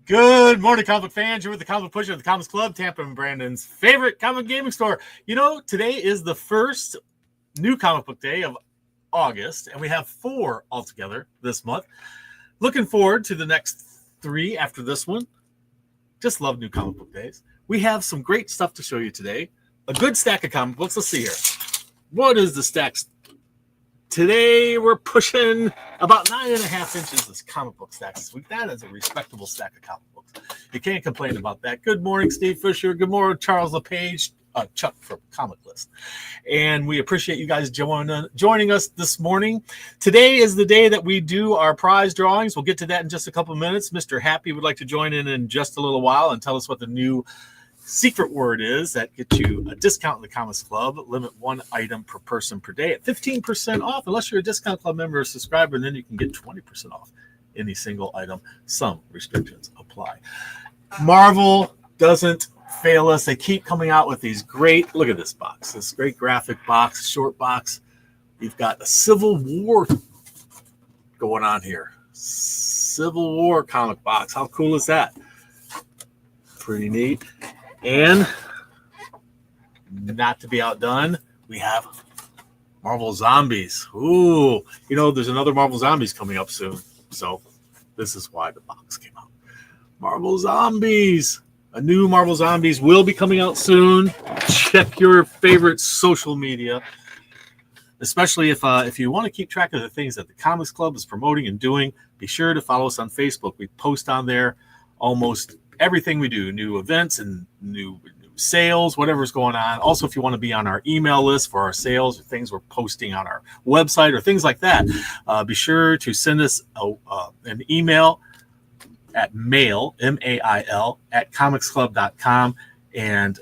Good morning, comic fans. You're with the Comic Pusher of the Comics Club, Tampa and Brandon's favorite comic gaming store. You know, today is the first new comic book day of August, and we have 4 altogether this month. Looking forward to the next 3 after this one. Just love new comic book days. We have some great stuff to show you today. A good stack of comic books. Let's see here. What is the stacks? Today we're pushing about 9.5 inches this comic book stack this week. That is a respectable stack of comic books. You can't complain about that. Good morning, Steve Fisher. Good morning, Charles LePage. Chuck from Comic List. And we appreciate you guys joining us this morning. Today is the day that we do our prize drawings. We'll get to that in just a couple of minutes. Mr. Happy would like to join in just a little while and tell us what the new secret word is that gets you a discount in the Comics Club. Limit 1 item per person per day at 15% off, unless you're a Discount Club member or subscriber, and then you can get 20% off any single item. Some restrictions apply. Marvel doesn't fail us. They keep coming out with these great, look at this box, this great graphic box, short box. We've got a Civil War going on here. Civil War comic box. How cool is that? Pretty neat. And not to be outdone, we have Marvel Zombies. Ooh, you know, there's another Marvel Zombies coming up soon. So this is why the box came out. Marvel Zombies. A new Marvel Zombies will be coming out soon. Check your favorite social media, especially if you want to keep track of the things that the Comics Club is promoting and doing. Be sure to follow us on Facebook. We post on there almost everything we do, new events and new sales, whatever's going on. Also, if you want to be on our email list for our sales or things we're posting on our website or things like that, be sure to send us an email at mail, M-A-I-L, at comicsclub.com and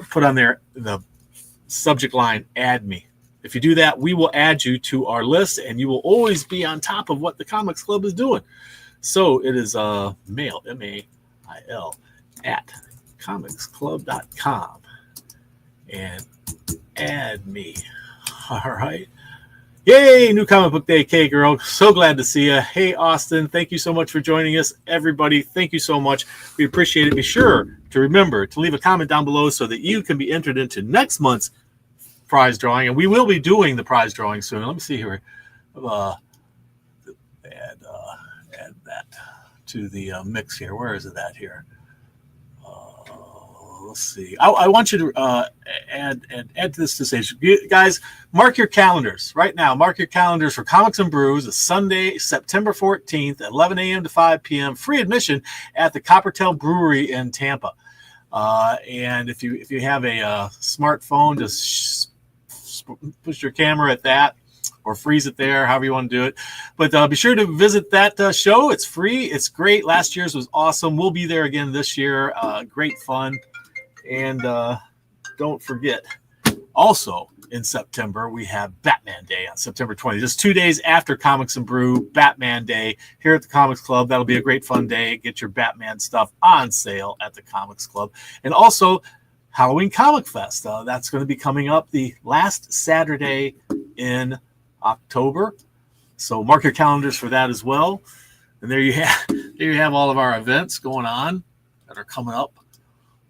put on there the subject line, add me. If you do that, we will add you to our list and you will always be on top of what the Comics Club is doing. So it is mail, M-A-I-L, at comicsclub.com and add me. All right. Yay, new comic book day, K-Girl. So glad to see you. Hey, Austin, thank you so much for joining us. Everybody, thank you so much. We appreciate it. Be sure to remember to leave a comment down below so that you can be entered into next month's prize drawing. And we will be doing the prize drawing soon. Let me see here. Add that to the mix here. Where is it at here? Let's see. I want you to add to this decision. Guys, mark your calendars right now. Mark your calendars for Comics and Brews. It's Sunday, September 14th at 11 a.m. to 5 p.m. Free admission at the Coppertail Brewery in Tampa. And if you have a smartphone, just push your camera at that or freeze it there, however you want to do it. But be sure to visit that show. It's free. It's great. Last year's was awesome. We'll be there again this year. Great fun. And don't forget, also in September, we have Batman Day on September 20th. Just 2 days after Comics and Brew, Batman Day here at the Comics Club. That'll be a great fun day. Get your Batman stuff on sale at the Comics Club. And also Halloween Comic Fest. That's going to be coming up the last Saturday in October. So mark your calendars for that as well. And there you have all of our events going on that are coming up.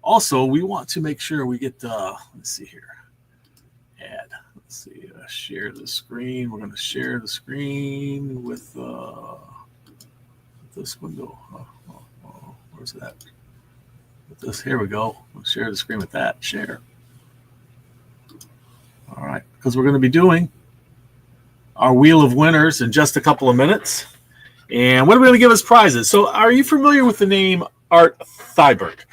Also, we want to make sure we get let's see here. Let's see. Share the screen. We're going to share the screen with this window. Where's that? With this. Here we go. We'll share the screen with that. Share. All right. Because we're going to be doing our Wheel of Winners in just a couple of minutes. And what are we going to give as prizes? So are you familiar with the name Art Thibert?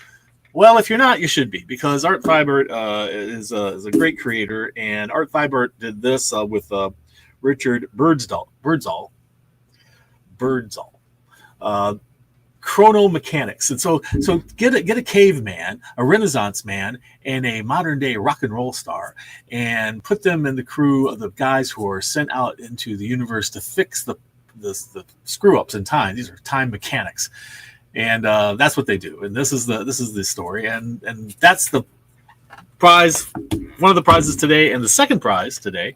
Well, if you're not, you should be, because Art Thibert is a great creator, and Art Thibert did this with Richard Birdsall, Chrono Mechanics. And so get a caveman, a Renaissance man, and a modern day rock and roll star, and put them in the crew of the guys who are sent out into the universe to fix the screw ups in time. These are time mechanics. And that's what they do. And this is the story. And that's the prize, one of the prizes today. And the second prize today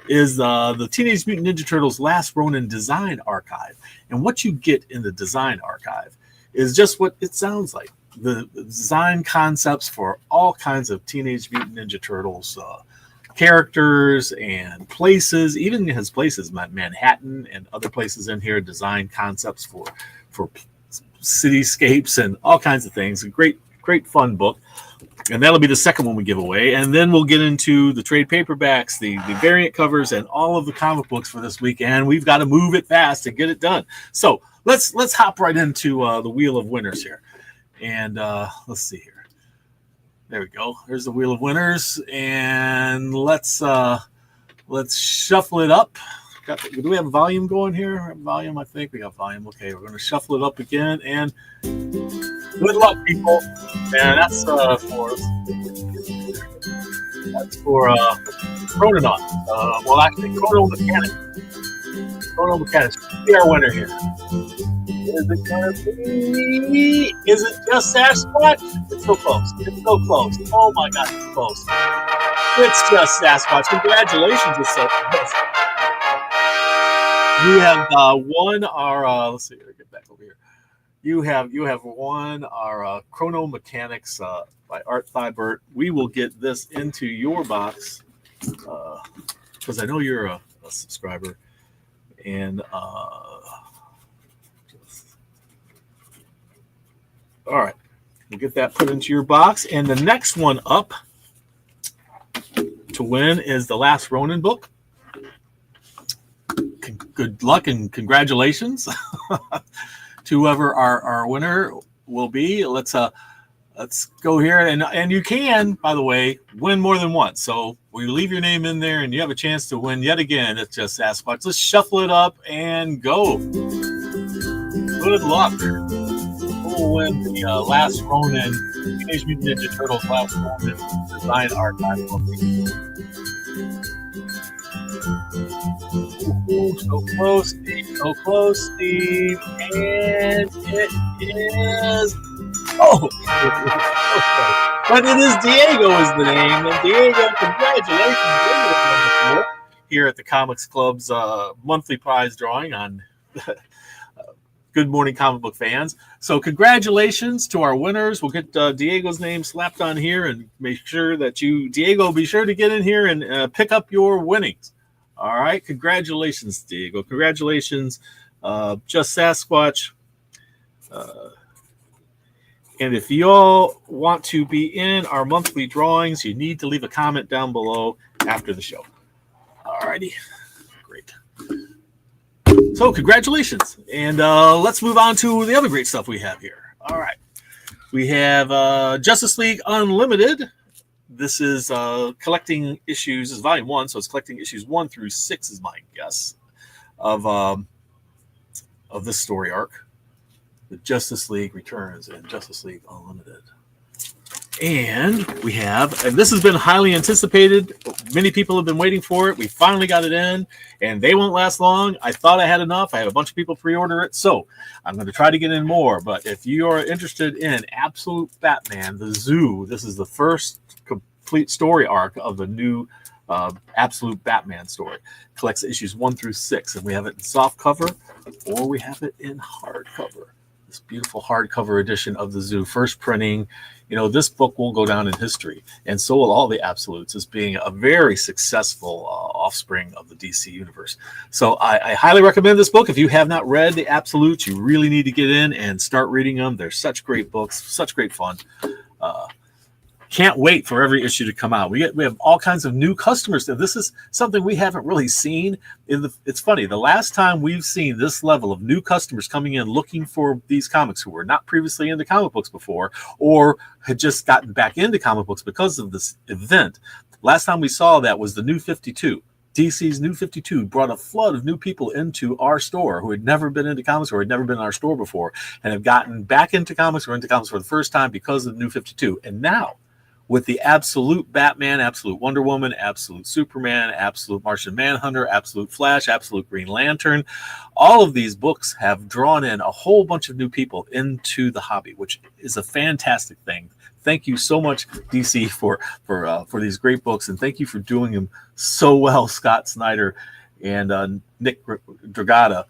is the Teenage Mutant Ninja Turtles Last Ronin Design Archive. And what you get in the Design Archive is just what it sounds like. The design concepts for all kinds of Teenage Mutant Ninja Turtles characters and places, even his places, Manhattan and other places in here, design concepts for cityscapes and all kinds of things. A great fun book. And that'll be the second one we give away. And then we'll get into the trade paperbacks, the variant covers, and all of the comic books for this week. And we've got to move it fast to get it done. So let's hop right into the Wheel of Winners here. And let's see here. There we go. There's the Wheel of Winners. And let's shuffle it up. Do we have volume going here? Volume, I think we got volume. Okay, we're going to shuffle it up again. And good luck, people. And that's for Chrononaut. Well, actually, Chrono Mechanic. Chrono Mechanic. Be our winner here. Is it gonna be? Is it just Sasquatch? It's so close. It's so close. Oh my God, it's close. It's just Sasquatch. Congratulations, it's so close. You have won our. Let's see. Get back over here. You have won our Chrono Mechanics by Art Thibert. We will get this into your box because I know you're a subscriber, and all right, we'll get that put into your box. And the next one up to win is the Last Ronin book. Good luck and congratulations to whoever our winner will be. Let's go here, and you can, by the way, win more than once. So when you leave your name in there and you have a chance to win yet again, it's just Sasquatch. Let's shuffle it up and go. Good luck. We'll win the Last Ronin, Teenage Mutant Ninja Turtles Last Ronin Design Archive book. Ooh, so close, Steve. So close, Steve. And it is. Oh, but it is Diego is the name. And Diego, congratulations. Here at the Comics Club's monthly prize drawing on Good Morning Comic Book Fans. So congratulations to our winners. We'll get Diego's name slapped on here and make sure that Diego, be sure to get in here and pick up your winnings. All right. Congratulations, Diego. Congratulations, Just Sasquatch. And if you all want to be in our monthly drawings, you need to leave a comment down below after the show. All righty. Great. So congratulations. And let's move on to the other great stuff we have here. All right. We have Justice League Unlimited. This is collecting issues. This is volume 1, so it's collecting issues 1 through 6 is my guess of this story arc. The Justice League Returns and Justice League Unlimited. And we have, and this has been highly anticipated. Many people have been waiting for it. We finally got it in, and they won't last long. I thought I had enough. I had a bunch of people pre-order it, so I'm going to try to get in more. But if you are interested in Absolute Batman, the Zoo, this is the first complete story arc of the new Absolute Batman story. Collects issues 1 through 6, and we have it in soft cover, or we have it in hardcover. This beautiful hardcover edition of the Zoo, first printing. You know, this book will go down in history, and so will all the Absolutes, as being a very successful offspring of the DC universe. So I highly recommend this book. If you have not read the Absolutes, you really need to get in and start reading them. They're such great books, such great fun. Can't wait for every issue to come out. We have all kinds of new customers. This is something we haven't really seen. It's funny. The last time we've seen this level of new customers coming in looking for these comics who were not previously into comic books before or had just gotten back into comic books because of this event. Last time we saw that was the New 52. DC's New 52 brought a flood of new people into our store who had never been into comics or had never been in our store before and have gotten back into comics or into comics for the first time because of the New 52. And now, with the Absolute Batman, Absolute Wonder Woman, Absolute Superman, Absolute Martian Manhunter, Absolute Flash, Absolute Green Lantern, all of these books have drawn in a whole bunch of new people into the hobby, which is a fantastic thing. Thank you so much, DC, for these great books, and thank you for doing them so well, Scott Snyder and Nick Dragata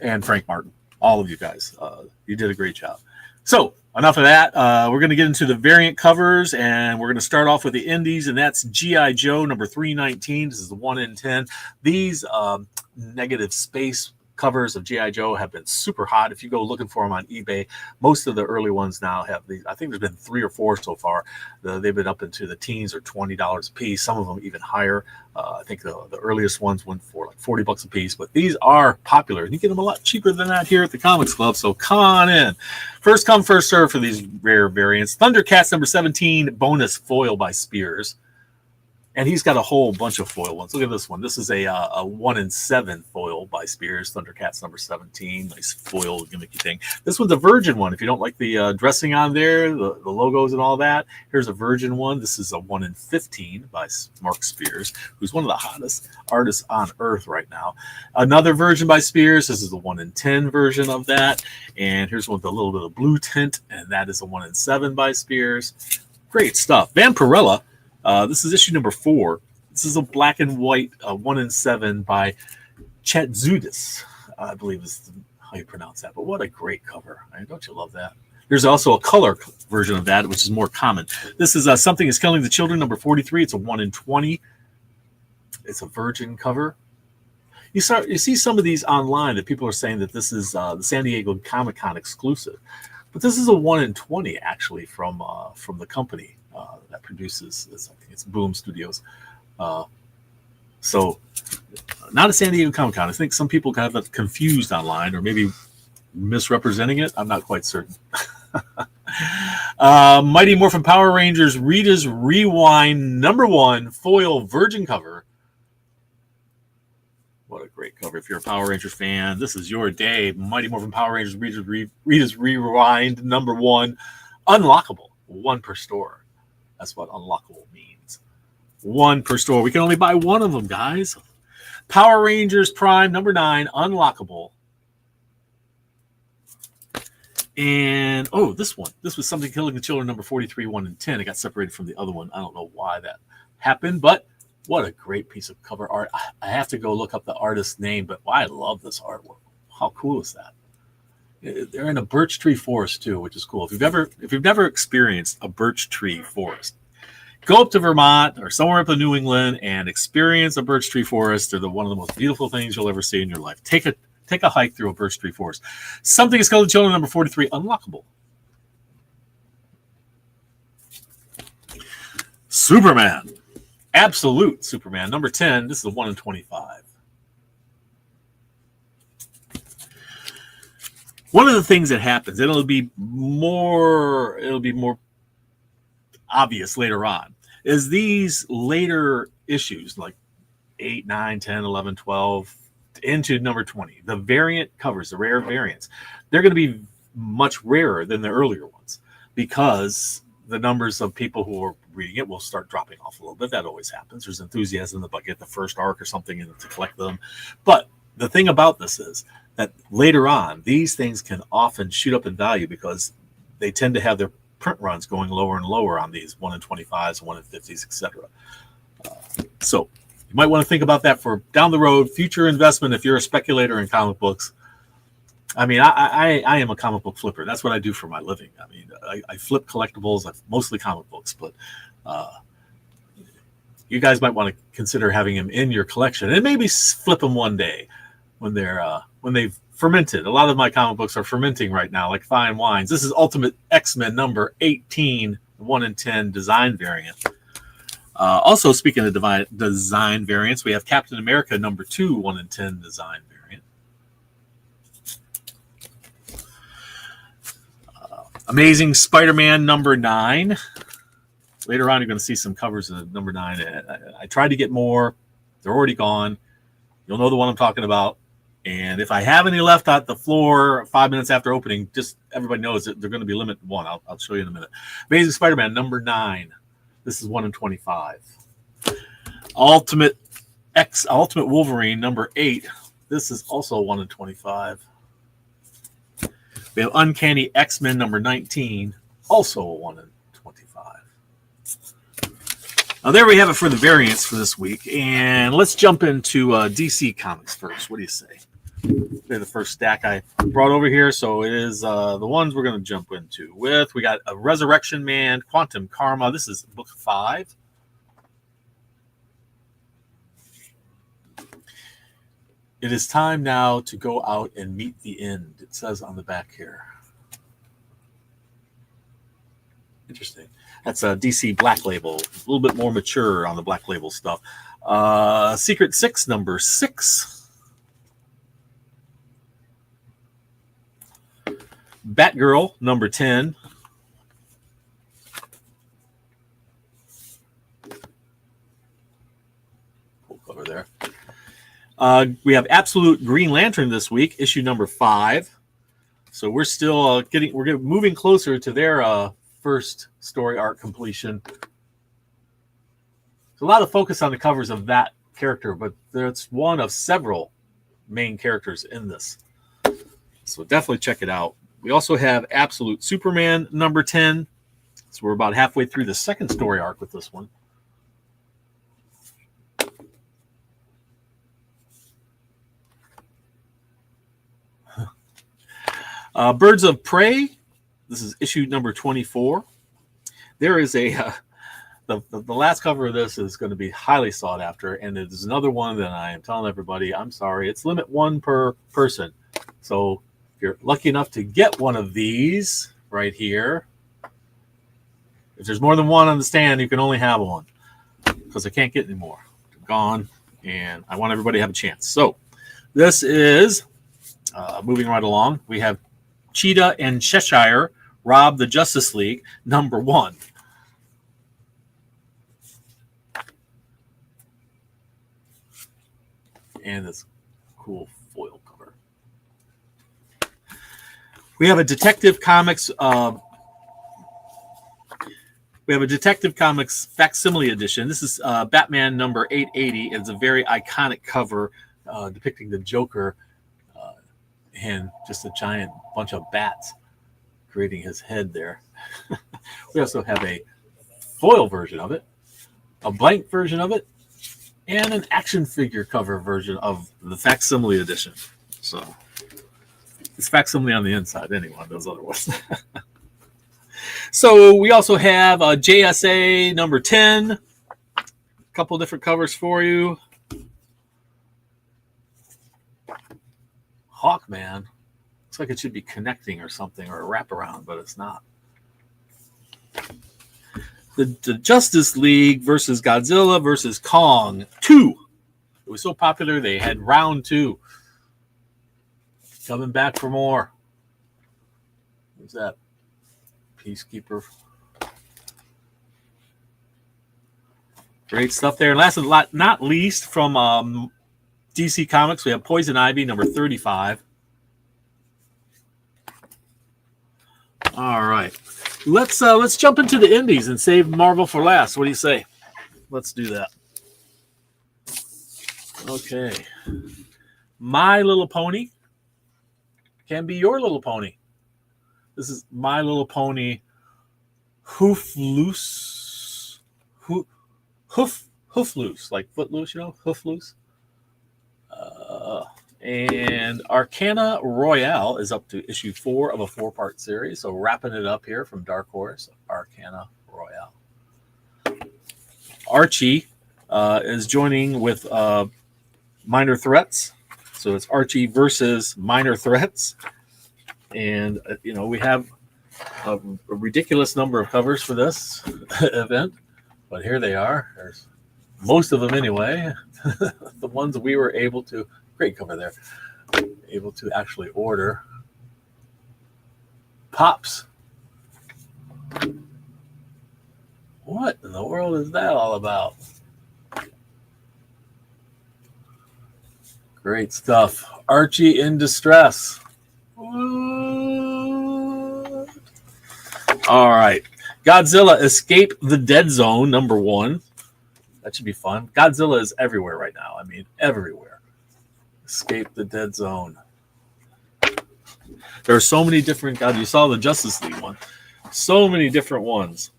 and Frank Martin. All of you guys, you did a great job. So enough of that. We're going to get into the variant covers, and we're going to start off with the indies, and that's G.I. Joe number 319. This is the 1 in 10. These negative space covers of G.I. Joe have been super hot. If you go looking for them on eBay, most of the early ones now have these. I think there's been 3 or 4 so far. They've been up into the teens or $20 a piece. Some of them even higher. I think the earliest ones went for like $40 a piece, but these are popular. And you get them a lot cheaper than that here at the Comics Club. So come on in. First come, first serve for these rare variants. Thundercats number 17 bonus foil by Spears. And he's got a whole bunch of foil ones. Look at this one. This is a 1 in 7 foil by Spears. Thundercats number 17. Nice foil gimmicky thing. This one's a virgin one. If you don't like the dressing on there, the logos and all that, here's a virgin one. This is a 1 in 15 by Mark Spears, who's one of the hottest artists on earth right now. Another virgin by Spears. This is the 1 in 10 version of that. And here's one with a little bit of blue tint, and that is a 1 in 7 by Spears. Great stuff. Vampirella. This is issue number 4. This is a black and white 1 in 7 by Chet Zudis, I believe is how you pronounce that. But what a great cover. Don't you love that? There's also a color version of that, which is more common. This is Something is Killing the Children, number 43. It's a 1 in 20. It's a virgin cover. You see some of these online that people are saying that this is the San Diego Comic-Con exclusive. But this is a 1 in 20, actually, from the company that produces this. I think it's Boom Studios. So not a San Diego Comic-Con. I think some people have that confused online or maybe misrepresenting it. I'm not quite certain. Mighty Morphin Power Rangers Rita's Rewind number 1 foil virgin cover. What a great cover. If you're a Power Rangers fan, this is your day. Mighty Morphin Power Rangers Rita's Rewind number 1. Unlockable. 1 per store. That's what unlockable means. 1 per store. We can only buy 1 of them, guys. Power Rangers Prime number 9. Unlockable. And, this one. This was Something Killing the Children number 43, 1 in 10. It got separated from the other one. I don't know why that happened, but what a great piece of cover art. I have to go look up the artist's name, but I love this artwork. How cool is that? They're in a birch tree forest too, which is cool. If you've never experienced a birch tree forest, go up to Vermont or somewhere up in New England and experience a birch tree forest. They're one of the most beautiful things you'll ever see in your life. Take a hike through a birch tree forest. Something is Killing the Children number 43, Unlockable. Superman. Absolute Superman number 10. This is a 1 in 25. One of the things that happens, it'll be more obvious later on, is these later issues like 8, 9, 10, 11, 12 into number 20, the variant covers, the rare variants, they're going to be much rarer than the earlier ones because the numbers of people who are reading it will start dropping off a little bit. That always happens. There's enthusiasm to get the first arc or something and to collect them. But the thing about this is that later on, these things can often shoot up in value because they tend to have their print runs going lower and lower on these 1 in 25s, 1 in 50s, etc. So you might want to think about that for down the road, future investment if you're a speculator in comic books. I mean, I am a comic book flipper. That's what I do for my living. I mean, I flip collectibles, mostly comic books, but you guys might want to consider having them in your collection and maybe flip them one day when they've fermented. A lot of my comic books are fermenting right now, like fine wines. This is Ultimate X-Men number 18, 1 in 10 design variant. Also, speaking of design variants, we have Captain America number 2, 1 in 10 design variant. Amazing Spider-Man number 9. Later on, you're going to see some covers of number 9. I tried to get more. They're already gone. You'll know the one I'm talking about. And if I have any left at the floor 5 minutes after opening, just everybody knows that they're going to be limited to 1. I'll show you in a minute. Amazing Spider-Man number 9. This is 1 in 25. Ultimate Wolverine number 8. This is also 1 in 25. We have Uncanny X-Men number 19, also a 1 in 25. Now there we have it for the variants for this week. And let's jump into DC Comics first. What do you say? They're the first stack I brought over here, so it is the ones we're going to jump into with. We got a Resurrection Man, Quantum Karma. This is book 5. It is time now to go out and meet the end. It says on the back here. Interesting. That's a DC Black Label. A little bit more mature on the Black Label stuff. Secret 6, number 6. Batgirl, number 10. Cool cover there. We have Absolute Green Lantern this week, issue number 5. So we're still we're moving closer to their first story arc completion. There's a lot of focus on the covers of that character, but it's one of several main characters in this. So definitely check it out. We also have Absolute Superman number 10. So we're about halfway through the second story arc with this one. Birds of Prey. This is issue number 24. There is a the last cover of this is going to be highly sought after, and it is another one that I am telling everybody, I'm sorry, it's limit 1 per person. So if you're lucky enough to get one of these right here, if there's more than one on the stand, you can only have one because I can't get any more. They're gone, and I want everybody to have a chance. So this is moving right along. We have Cheetah and Cheshire rob the Justice League, number 1. And this cool foil cover. We have a Detective Comics. We have a Detective Comics facsimile edition. This is Batman number 880. It's a very iconic cover depicting the Joker and just a giant bunch of bats creating his head there. We also have a foil version of it, a blank version of it, and an action figure cover version of the facsimile edition. So it's facsimile on the inside, any one of those other ones. So we also have JSA number 10. A couple different covers for you. Hawkman. Looks like it should be connecting or something, or a wraparound, but it's not. The Justice League versus Godzilla versus Kong 2. It was so popular they had round 2. Coming back for more. Who's that? Peacekeeper. Great stuff there. And last but not least, from DC Comics, we have Poison Ivy number 35. All right. Let's jump into the indies and save Marvel for last. What do you say? Let's do that. Okay. My Little Pony can be your little pony. This is My Little Pony Hoof Loose. Hoof Loose, like foot loose, you know, Hoof Loose. And Arcana Royale is up to issue 4 of a 4-part series. So wrapping it up here from Dark Horse, Arcana Royale. Archie is joining with Minor Threats. So it's Archie versus Minor Threats. And, you know, we have a ridiculous number of covers for this event. But here they are. There's most of them anyway. The ones we were able to... Great cover there. Able to actually order. Pops. What in the world is that all about? Great stuff. Archie in Distress. What? All right. Godzilla Escape the Dead Zone, number 1. That should be fun. Godzilla is everywhere right now. I mean, everywhere. Escape the Dead Zone. There are so many different... God, you saw the Justice League one. So many different ones.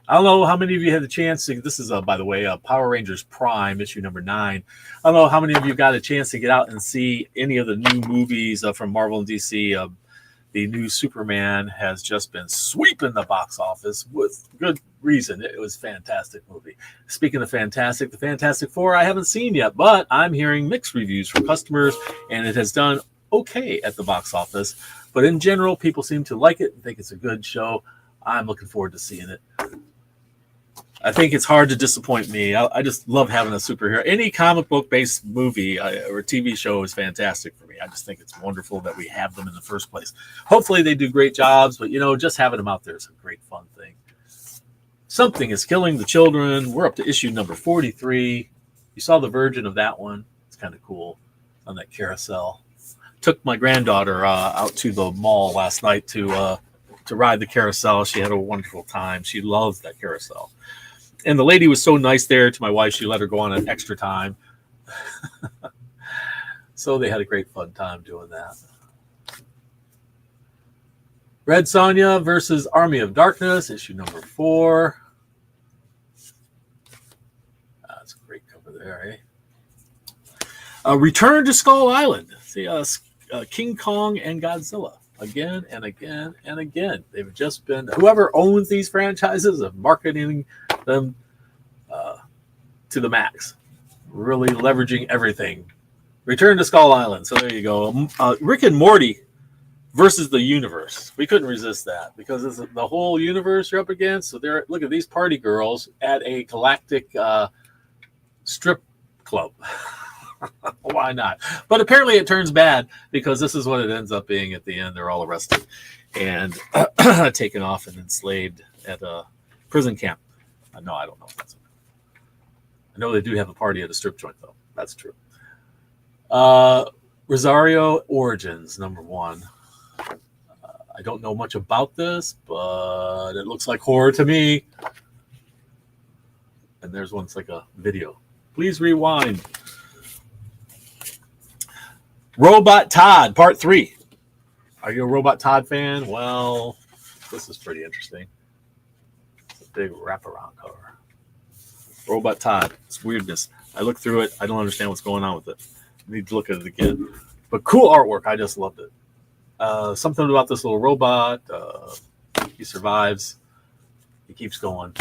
I don't know how many of you had the chance to. This is, by the way, Power Rangers Prime, issue number 9. I don't know how many of you got a chance to get out and see any of the new movies from Marvel and DC. The new Superman has just been sweeping the box office with good reason. It was a fantastic movie. Speaking of fantastic, the Fantastic Four I haven't seen yet, but I'm hearing mixed reviews from customers, and it has done okay at the box office. But in general, people seem to like it and think it's a good show. I'm looking forward to seeing it. I think it's hard to disappoint me. I just love having a superhero. Any comic book based movie or TV show is fantastic for me. I just think it's wonderful that we have them in the first place. Hopefully they do great jobs, but just having them out there is a great fun thing. Something is Killing the Children. We're up to issue number 43. You saw the version of that one. It's kind of cool on that carousel. Took my granddaughter out to the mall last night to ride the carousel. She had a wonderful time. She loves that carousel. And the lady was so nice there to my wife, she let her go on an extra time. So they had a great fun time doing that. Red Sonja versus Army of Darkness, issue number 4. That's a great cover there, eh? Return to Skull Island. See, King Kong and Godzilla. Again and again and again. They've just been, whoever owns these franchises of marketing them to the max, really leveraging everything. Return to Skull Island. So there you go. Rick and Morty versus the universe. We couldn't resist that because it's the whole universe you're up against. So there, look at these party girls at a galactic strip club. Why not? But apparently it turns bad because this is what it ends up being at the end. They're all arrested and taken off and enslaved at a prison camp. No, I don't know if that's. I know they do have a party at a strip joint, though. That's true. Rosario Origins, number 1. I don't know much about this, but it looks like horror to me. And there's one that's like a video. Please rewind. Robot Todd, part 3. Are you a Robot Todd fan? Well, this is pretty interesting. It's a big wraparound cover. Robot Todd. It's weirdness. I looked through it. I don't understand what's going on with it. I need to look at it again. But cool artwork. I just loved it. Something about this little robot. He survives. He keeps going.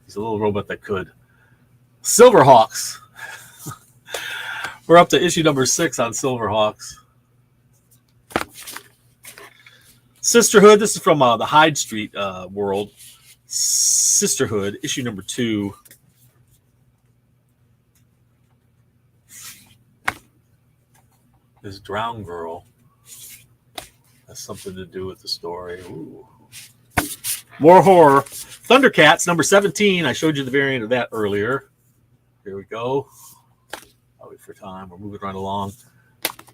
He's a little robot that could. Silverhawks. We're up to issue number 6 on Silverhawks. Sisterhood. This is from the Hyde Street world. Sisterhood, issue number 2. This Drowned Girl has something to do with the story. Ooh. More horror. Thundercats, number 17. I showed you the variant of that earlier. Here we go. I'll wait for time. We're moving right along.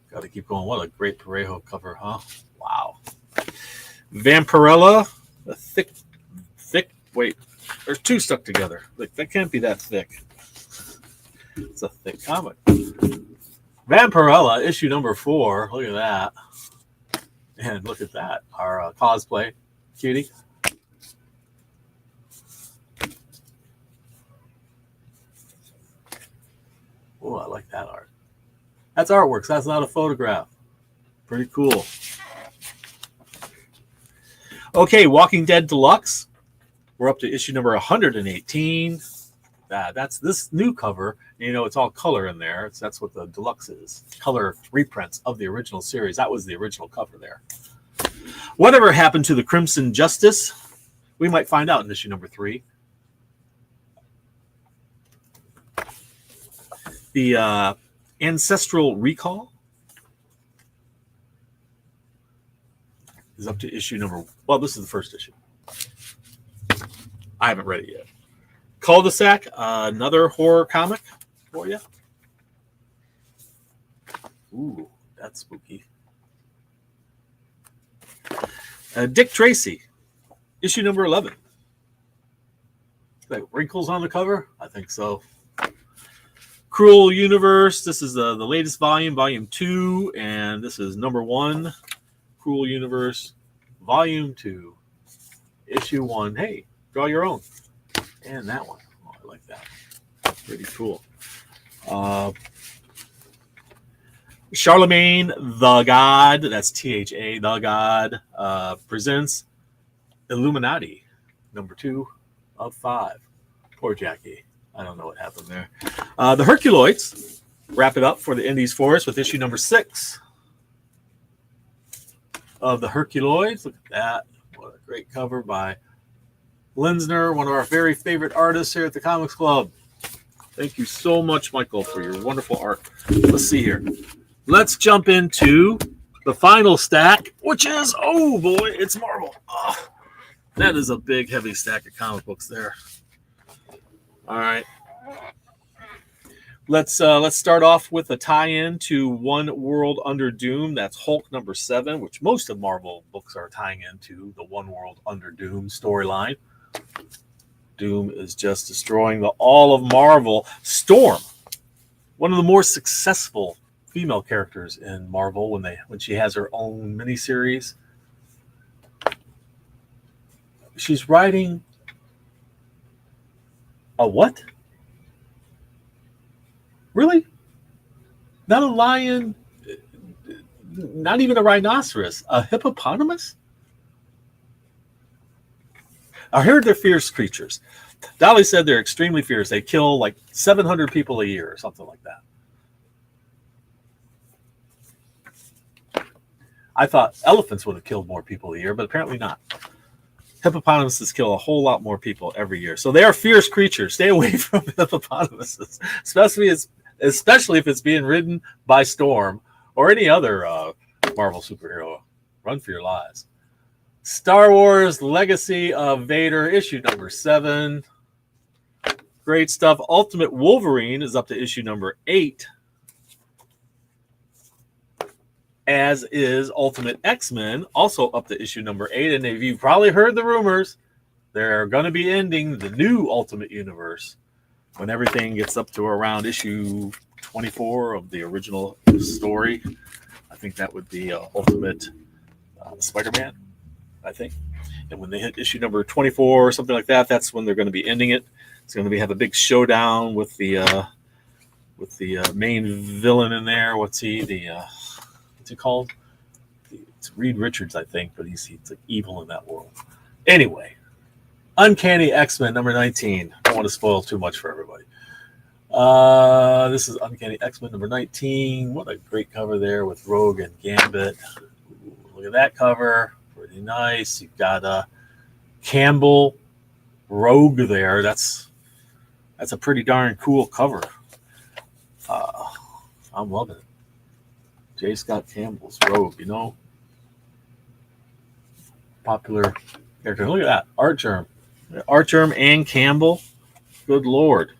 Got to keep going. What a great Parejo cover, huh? Wow. Vampirella, a thick. Wait, there's 2 stuck together. Like, that can't be that thick. It's a thick comic. Vampirella, issue number 4. Look at that. And look at that. Our cosplay cutie. Oh, I like that art. That's artwork. So that's not a photograph. Pretty cool. Okay, Walking Dead Deluxe. We're up to issue number 118. That's this new cover. It's all color in there. That's what the deluxe is. Color reprints of the original series. That was the original cover there. Whatever happened to the Crimson Justice? We might find out in issue number 3. The Ancestral Recall is up to issue number. Well, this is the first issue. I haven't read it yet. Cul-de-sac, another horror comic for you. Ooh, that's spooky. Dick Tracy, issue number 11. Like wrinkles on the cover? I think so. Cruel Universe. This is the latest volume, volume 2, and this is number 1. Cruel Universe, volume 2, issue 1. Hey, Draw your own. And that one. Oh, I like that. Pretty cool. Charlemagne the God, that's THA, the God, presents Illuminati, number 2 of 5. Poor Jackie. I don't know what happened there. The Herculoids wrap it up for the Indies Forest with issue number 6 of the Herculoids. Look at that. What a great cover by Linsner, one of our very favorite artists here at the Comics Club. Thank you so much, Michael, for your wonderful art. Let's see here. Let's jump into the final stack, which is, oh boy, it's Marvel. Oh, that is a big, heavy stack of comic books there. All right. Let's start off with a tie-in to One World Under Doom. That's Hulk number 7, which most of Marvel books are tying into the One World Under Doom storyline. Doom is just destroying all of Marvel. Storm, one of the more successful female characters in Marvel when she has her own miniseries. She's riding a what? Really? Not a lion, not even a rhinoceros, a hippopotamus? I heard they're fierce creatures. Dolly said they're extremely fierce. They kill like 700 people a year or something like that. I thought elephants would have killed more people a year, but apparently not. Hippopotamuses kill a whole lot more people every year. So they are fierce creatures. Stay away from hippopotamuses, especially if it's being ridden by Storm or any other Marvel superhero. Run for your lives. Star Wars Legacy of Vader, issue number 7. Great stuff. Ultimate Wolverine is up to issue number 8. As is Ultimate X-Men, also up to issue number 8. And if you've probably heard the rumors, they're going to be ending the new Ultimate Universe when everything gets up to around issue 24 of the original story. I think that would be Ultimate Spider-Man, I think. And when they hit issue number 24 or something like that, that's when they're going to be ending it. It's going to have a big showdown with the main villain in there. What's he? What's he called? It's Reed Richards, I think, but he's like evil in that world. Anyway, Uncanny X-Men number 19. I don't want to spoil too much for everybody. This is Uncanny X-Men number 19. What a great cover there with Rogue and Gambit. Ooh, look at that cover. Pretty nice. You've got Campbell, Rogue there. That's a pretty darn cool cover. I'm loving it. J. Scott Campbell's Rogue, popular character. Look at that. Artgerm and Campbell. Good Lord.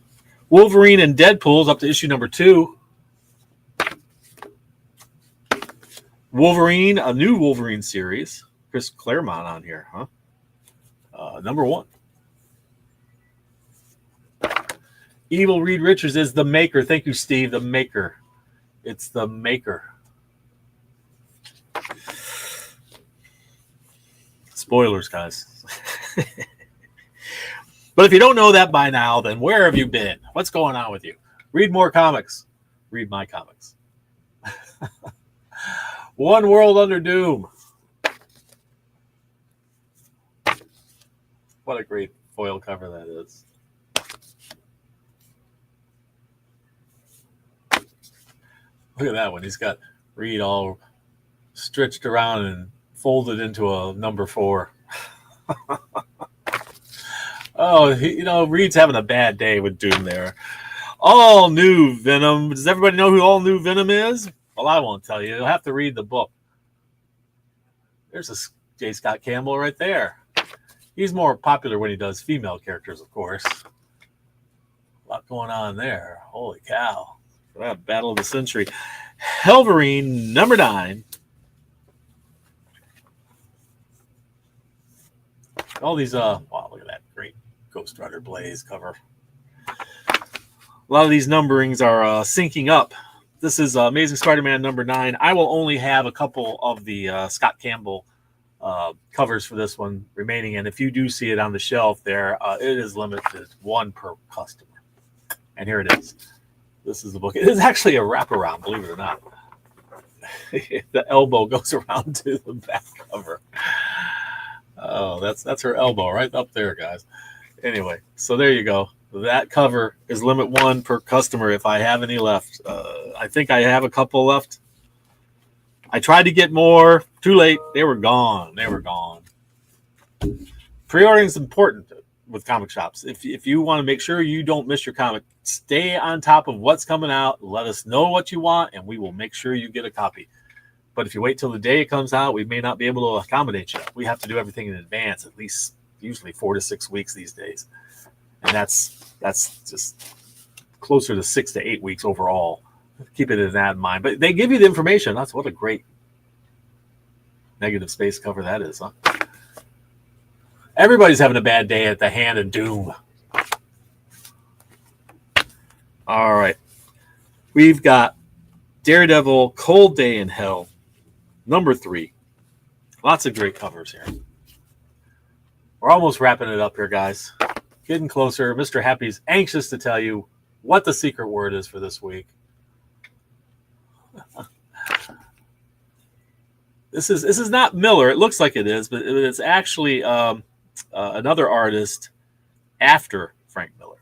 Wolverine and Deadpool's up to issue number 2. Wolverine, a new Wolverine series. Chris Claremont on here, huh? Number 1. Evil Reed Richards is the Maker. Thank you, Steve. The Maker. It's the Maker. Spoilers, guys. But if you don't know that by now, then where have you been? What's going on with you? Read more comics. Read my comics. One World Under Doom. What a great foil cover that is. Look at that one. He's got Reed all stretched around and folded into a number 4. Oh, Reed's having a bad day with Doom there. All New Venom. Does everybody know who All New Venom is? Well, I won't tell you. You'll have to read the book. There's a J. Scott Campbell right there. He's more popular when he does female characters, of course. A lot going on there. Holy cow. Battle of the Century. Helverine, number 9. All these, wow, look at that great Ghost Rider Blaze cover. A lot of these numberings are syncing up. This is Amazing Spider-Man number 9. I will only have a couple of the Scott Campbell covers for this one remaining. And if you do see it on the shelf there, it is limited one per customer. And here it is. This is the book. It is actually a wraparound, believe it or not. The elbow goes around to the back cover. Oh, that's her elbow right up there, guys. Anyway, so there you go. That cover is limit one per customer if I have any left. I think I have a couple left. I tried to get more. Too late. They were gone. Pre-ordering is important with comic shops. If you want to make sure you don't miss your comic, stay on top of what's coming out. Let us know what you want, and we will make sure you get a copy. But if you wait till the day it comes out, we may not be able to accommodate you. We have to do everything in advance, at least usually 4 to 6 weeks these days. And that's just closer to 6 to 8 weeks overall. Keep it in that in mind. But they give you the information. That's what a great negative space cover that is, huh? Everybody's having a bad day at the Hand of Doom. All right. We've got Daredevil, Cold Day in Hell, number 3. Lots of great covers here. We're almost wrapping it up here, guys. Getting closer. Mr. Happy's anxious to tell you what the secret word is for this week. This is not Miller. It looks like it is, but it's actually another artist after Frank Miller.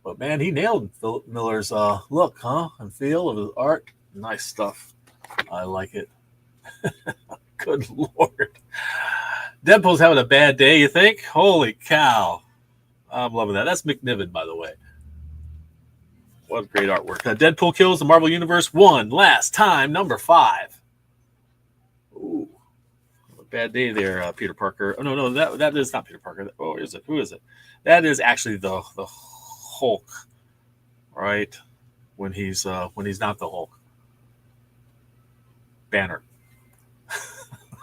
But man, he nailed Miller's look, huh, and feel of his art. Nice stuff. I like it. Good Lord. Deadpool's having a bad day, you think? Holy cow. I'm loving that. That's McNiven, by the way. What great artwork. Deadpool kills the Marvel Universe one last time, number 5. Ooh. A bad day there, Peter Parker. Oh, no, that is not Peter Parker. Oh, is it? Who is it? That is actually the Hulk, right? When he's not the Hulk. Banner.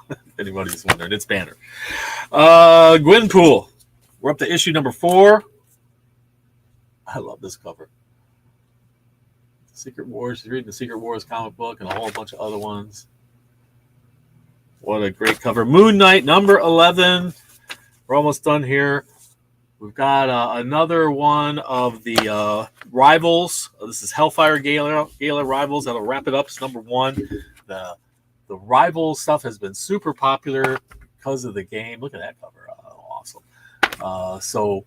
If anybody's wondering, it's Banner. Gwenpool. We're up to issue number 4. I love this cover. Secret Wars. She's reading the Secret Wars comic book and a whole bunch of other ones. What a great cover. Moon Knight, number 11. We're almost done here. We've got another one of the Rivals. This is Hellfire Gala Rivals. That'll wrap it up. It's number 1. The Rivals stuff has been super popular because of the game. Look at that cover. Awesome. So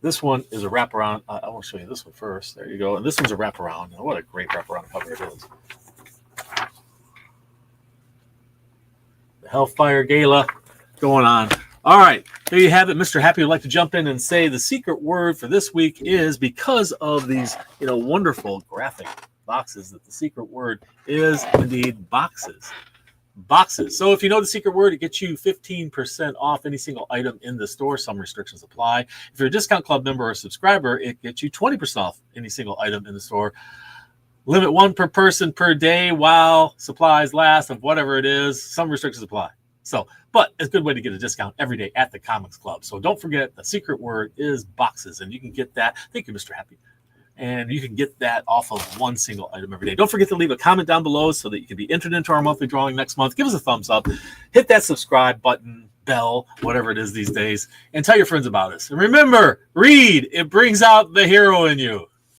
this one is a wraparound. I want to show you this one first. There you go. And this one's a wraparound. What a great wraparound cover it is. The Hellfire Gala going on. All right. There you have it. Mr. Happy would like to jump in and say the secret word for this week is, because of these, wonderful graphic boxes, that the secret word is indeed boxes. Boxes. So if you know the secret word, it gets you 15% off any single item in the store. Some restrictions apply. If you're a Discount Club member or subscriber, it gets you 20% off any single item in the store. Limit 1 per person per day while supplies last, of whatever it is. Some restrictions apply. But it's a good way to get a discount every day at the Comics Club. So don't forget, the secret word is boxes, and you can get that. Thank you, Mr. Happy. And you can get that off of one single item every day. Don't forget to leave a comment down below so that you can be entered into our monthly drawing next month. Give us a thumbs up. Hit that subscribe button, bell, whatever it is these days, and tell your friends about us. And remember, read. It brings out the hero in you.